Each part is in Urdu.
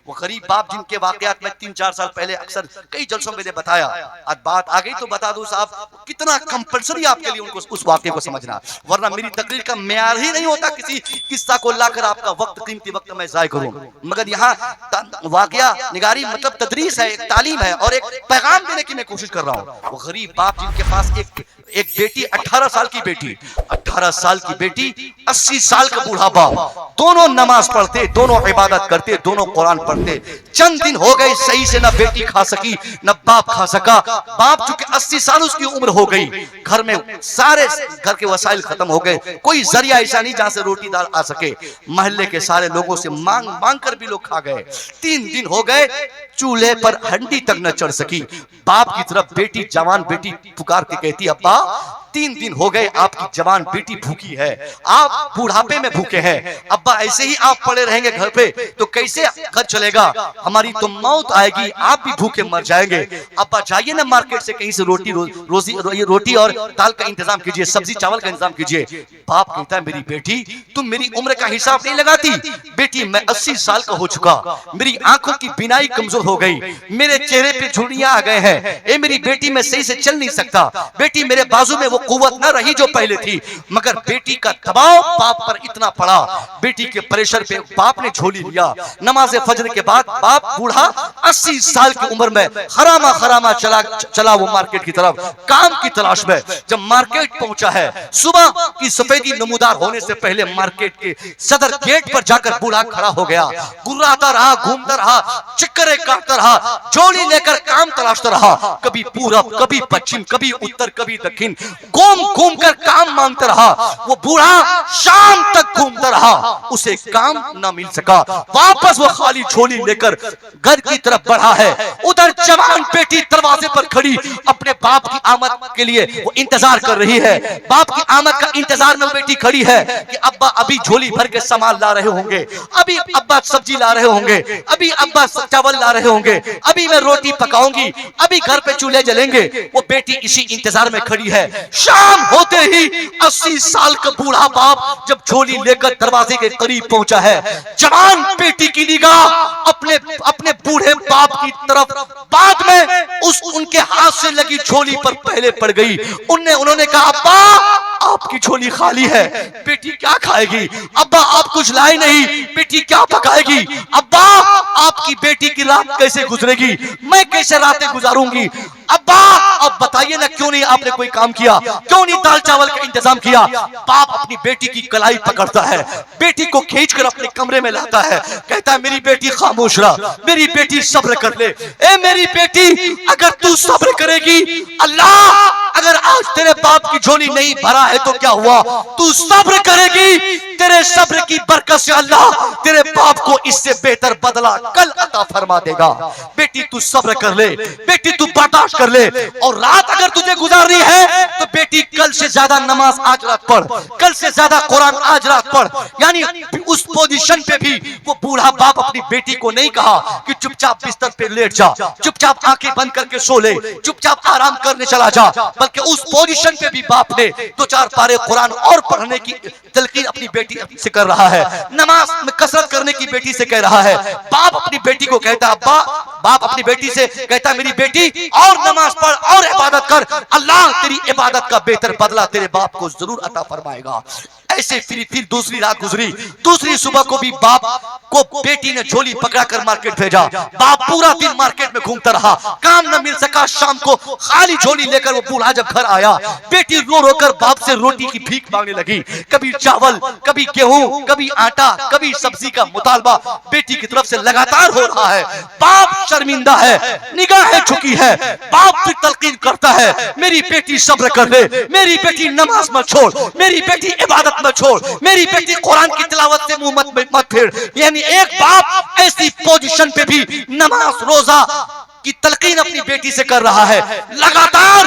وہ غریب باپ جن کے واقعات میں 3-4 سال پہلے اکثر کئی جلسوں میں نے بتایا. آج بات آ گئی تو بتا دوں صاحب کتنا کمپلسری آپ کے لیے ان کو اس واقعے کو سمجھنا، ورنہ میری تقریر کا معیار ہی نہیں ہوتا کسی قصہ کو لا کر آپ کا وقت قیمتی وقت میں ضائع کروں. مگر یہاں واقعہ نگاری مطلب تدریس ہے، ایک تعلیم ہے اور ایک پیغام دینے کی میں کوشش کر رہا ہوں. وہ غریب باپ جن کے پاس ایک بیٹی 18 سال کی بیٹی 18 سال کی بیٹی 80 سال کا بوڑھا باپ، دونوں نماز پڑھتے، دونوں عبادت کرتے، دونوں قرآن پڑھتے. چند دن ہو گئے صحیح سے نہ بیٹی کھا سکی نہ باپ کھا سکا. باپ چونکہ 80 سال اس کی عمر ہو گئی، گھر میں سارے گھر کے وسائل ختم ہو گئے، کوئی ذریعہ ایسا نہیں جہاں سے روٹی دال آ سکے. محلے کے سارے لوگوں سے مانگ مانگ کر بھی لوگ کھا گئے. 3 دن ہو گئے چولہے پر ہنڈی تک نہ چڑھ سکی. باپ کی طرف بیٹی، جوان بیٹی پکار کے کہتی ابا 3 دن ہو گئے آپ کی جوان بیٹی بھوکی ہے، آپ بوڑھاپے میں بھوکے ہیں. ابا ایسے ہی آپ پڑے رہیں گے گھر پہ تو کیسے گھر چلے گا، ہماری تو موت آئے گی، آپ بھی بھوکے مر جائیں گے. ابا جائیے نا مارکیٹ سے کہیں سے روٹی اور دال کا انتظام کیجئے، سبزی چاول کا انتظام کیجئے. باپ کہتا ہے میری بیٹی تم میری عمر کا حساب نہیں لگاتی. بیٹی میں 80 سال کا ہو چکا، میری آنکھوں کی بینائی کمزور ہو گئی، میرے چہرے پہ جھریاں آ گئے ہیں. اے میری بیٹی میں صحیح سے چل نہیں سکتا. بیٹی میرے بازو میں وہ قوت نہ رہی جو پہلے تھی. مگر بیٹی کا دباؤ باپ پر اتنا پڑا، بیٹی کے پریشر پہ باپ نے جھولی لیا. نماز فجر کے بعد باپ بوڑھا 80 سال کی عمر میں خراما چلا وہ مارکیٹ کی طرف کام کی تلاش میں. جب مارکیٹ پہنچا ہے صبح کی سفیدی نمودار ہونے سے پہلے مارکیٹ کے صدر گیٹ پر جا کر بوڑھا کھڑا ہو گیا. گراتا رہا، گھومتا رہا، چکرے کاٹتا رہا، جوڑی لے کر کام تلاشتا رہا. کبھی پورب، کبھی پچھم، کبھی اتر، کبھی دکھن، گھوم کر کام مانگتا رہا. وہ بوڑھا شام تک گھومتا رہا، اسے کام نہ مل سکا. واپس وہ خالی جھولی لے کر گھر کی طرف بڑھا ہے. ادھر جوان بیٹی دروازے پر کھڑی اپنے باپ کی آمد کے لیے وہ انتظار کر رہی ہے. باپ کی آمد کا انتظار میں بیٹی کھڑی ہے کہ ابا ابھی جھولی بھر کے سامان لا رہے ہوں گے، ابھی ابا سبزی لا رہے ہوں گے، ابھی ابا چاول لا رہے ہوں گے، ابھی میں روٹی پکاؤں گی، ابھی گھر پہ چولہے جلیں گے. وہ بیٹی اسی انتظار میں کھڑی ہے. شام ہوتے ہی 80 سال کا بوڑھا باپ جب جھولی لے کر دروازے کے قریب پہنچا ہے، جوان بیٹی کی نگاہ اپنے بوڑھے باپ کی طرف بعد میں ان کے ہاتھ سے لگی جھولی پر پہلے پڑ گئی. انہوں نے کہا ابا آپ کی جھولی خالی ہے، بیٹی کیا کھائے گی؟ ابا آپ کچھ لائے نہیں، بیٹی کیا پکائے گی؟ ابا آپ کی بیٹی کی رات کیسے گزرے گی، میں کیسے راتیں گزاروں گی؟ ابا اب بتائیے نا کیوں نہیں آپ نے کوئی کام کیا، کیوں نہیں دال چاول کا انتظام کیا؟ باپ اپنی بیٹی کی کلائی پکڑتا ہے، بیٹی کو کھینچ کر اپنے کمرے میں لاتا ہے، کہتا ہے میری بیٹی خاموش رہ، میری بیٹی صبر کر لے. اے میری بیٹی اگر تو صبر کرے گی، اللہ اگر آج تیرے باپ کی جھولی نہیں بھرا ہے تو کیا ہوا، تو صبر کرے گی، تیرے صبر کی برکت سے اللہ تیرے باپ کو اس سے بہتر بدلہ کل عطا فرما دے گا. بیٹی تو صبر کر لے، بیٹی تو برداشت کر لے، اور رات اگر تجھے گزارنی ہے تو بیٹی کل سے زیادہ نماز آج رات پڑھ، کل سے زیادہ قرآن آج رات پڑھ. یعنی اس پوزیشن پہ بھی وہ بوڑھا باپ اپنی بیٹی کو نہیں کہا کہ چپ چاپ بستر پہ لیٹ جا، چپ چاپ آنکھیں بند کر کے سو لے، چپ چاپ آرام کرنے چلا جا، بلکہ اس پوزیشن پہ بھی باپ نے 2-4 پارے قرآن اور پڑھنے کی تلقین اپنی بیٹی سے کر رہا ہے، نماز میں کثرت کرنے کی بیٹی سے کہہ رہا ہے. باپ اپنی بیٹی کو کہتا ہے باپ اپنی بیٹی سے کہتا ہے میری بیٹی اور نماز پڑھ اور عبادت کر، اللہ تیری عبادت کا بہتر بدلہ تیرے باپ کو ضرور عطا فرمائے گا. ایسے پھر دوسری رات گزری، دوسری صبح کو بھی باپ کو بیٹی نے جھولی پکڑا کر مارکیٹ بھیجا. باپ پورا دن مارکیٹ میں گھومتا رہا، کام نہ مل سکا. شام کو خالی جھولی لے کر وہ بوڑھا جب گھر آیا، بیٹی رو رو کر باپ سے روٹی کی بھیک مانگنے لگی. کبھی چاول، کبھی گیہوں، کبھی آٹا، کبھی سبزی کا مطالبہ بیٹی کی طرف سے لگاتار ہو رہا ہے. باپ شرمندہ ہے، نگاہیں جھکی ہے. باپ پھر تلقین کرتا ہے میری بیٹی صبر کر لے، میری بیٹی نماز مت چھوڑ، میری بیٹی عبادت مت چھوڑ، میری بیٹی قرآن کی تلاوت سے منہ مت پھیر. یعنی ایک باپ ایسی پوزیشن پہ بھی نماز روزہ کی تلقین اپنی بیٹی سے کر رہا ہے. لگاتار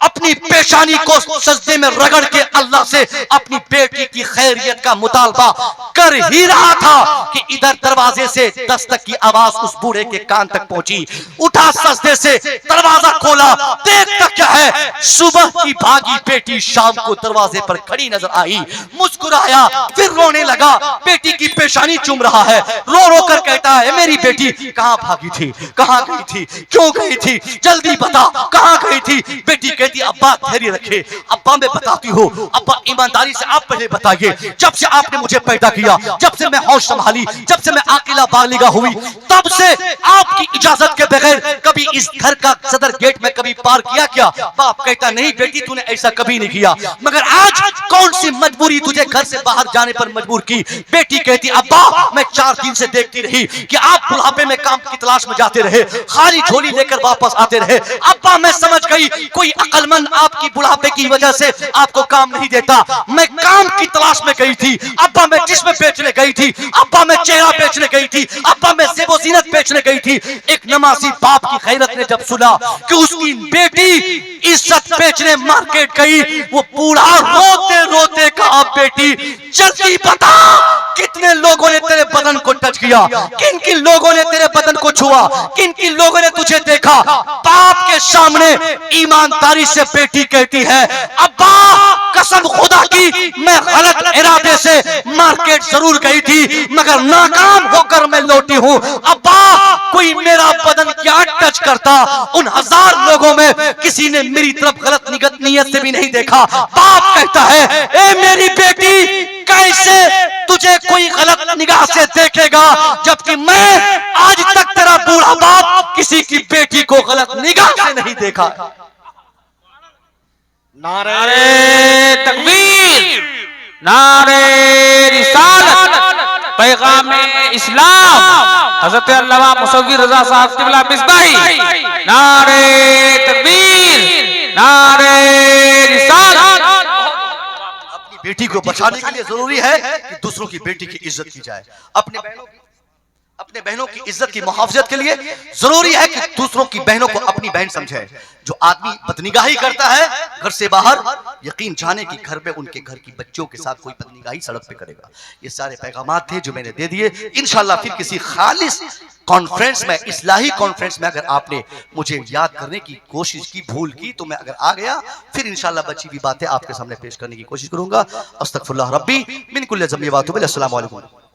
اپنی پیشانی کو سجدے میں رگڑ کے اللہ سے اپنی بیٹی کی خیریت کا مطالبہ کر ہی رہا تھا کہ ادھر دروازے سے دستک کی آواز اس بوڑھے کے کان تک پہنچی. اٹھا سجدے سے, دروازہ کھولا, دیکھتا کیا ہے, صبح کی بھاگی بیٹی شام کو دروازے پر کھڑی نظر آئی. مسکرایا, پھر رونے لگا, بیٹی کی پیشانی چوم رہا ہے, رو رو کر کہتا ہے میری بیٹی کہاں بھاگی تھی, کہاں گئی تھی, کیوں گئی تھی, جلدی بتا کہاں گئی تھی. بیٹی کہتی ابا دھیرے رکھے, ابا میں بتاتی ہوں, ابا ایمانداری سے آپ پہلے بتائیے, جب سے آپ نے مجھے پیدا کیا, جب سے میں ہوش سنبھالی, جب سے میں عاقلہ بالغہ ہوئی, تب سے آپ کی اجازت کے بغیر کبھی اس گھر کا صدر گیٹ میں کبھی پار کیا کیا؟ باپ کہتا نہیں بیٹی تو نے ایسا کبھی نہیں کیا, مگر آج کون سی مجبوری تجھے گھر سے باہر جانے پر مجبور کی؟ بیٹی کہتی ابا میں 4 دن سے دیکھتی رہی کہ آپ بڑھاپے میں کام کی تلاش میں جاتے رہے, خالی جھولی لے کر واپس آتے رہے. ابا میں سمجھ گئی کوئی عقل مند آپ کی بڑھاپے کی وجہ سے آپ کو کام نہیں دیتا. میں کام کی تلاش میں گئی تھی, ابا میں جسم بیچنے گئی تھی, ابا میں چہرہ بیچنے گئی تھی, ابا میں زیب و زینت بیچنے گئی تھی. ایک نمازی باپ کی غیرت نے جب سنا کہ اس کی بیٹی عزت بیچنے مارکیٹ گئی, وہ بوڑھا روتے روتے کہا بیٹی جلدی بتا کتنے لوگوں نے تیرے بدن کو ٹچ کیا, کن کن لوگوں نے تیرے بدن کو چھوا, کن کن لوگوں نے تجھے دیکھا. باپ کے سامنے ایمانداری سے بیٹی کہتی ہے ابا قسم خدا کی میں غلط ارادے سے مارکیٹ ضرور گئی تھی مگر ناکام ہو کر میں لوٹی ہوں. ابا کوئی میرا بدن کیا ٹچ کرتا, ان 1000 لوگوں میں کسی نے میری طرف غلط نیت سے بھی نہیں دیکھا. باپ کہتا ہے اے میری بیٹی کیسے تجھے کوئی غلط نگاہ سے دیکھے گا جبکہ میں آج تک تیرا بوڑھا باپ کسی کی بیٹی کو غلط نگاہ سے نہیں دیکھا. نعرہ تکبیر, نعرہ رسالت, پیغام اسلام, حضرت علامہ مصور رضا صاحب قبلہ مصباحی. نعرہ تکبیر, نعرہ رسالت. اپنی بیٹی کو بچانے کے لیے ضروری ہے کہ دوسروں کی بیٹی کی عزت کی جائے. اپنے بہنوں کی عزت کی محافظت کے لیے ضروری ہے کہ دوسروں کی بہنوں کو اپنی بہن سمجھے. جو آدمی بدنگاہی کرتا ہے گھر سے باہر, یقین جانے کی گھر میں ان کے گھر کی بچوں کے ساتھ کوئی بدنگاہی سڑک پہ کرے گا. یہ سارے پیغامات تھے جو میں نے دے دیے. انشاءاللہ پھر کسی خالص کانفرنس میں, اصلاحی کانفرنس میں اگر آپ نے مجھے یاد کرنے کی کوشش کی, بھول کی, تو میں اگر آ گیا پھر انشاءاللہ بچی بھی باتیں آپ کے سامنے پیش کرنے کی کوشش کروں گا. استغفر اللہ ربی من کل ذنب و اتوب الیہ. السلام علیکم.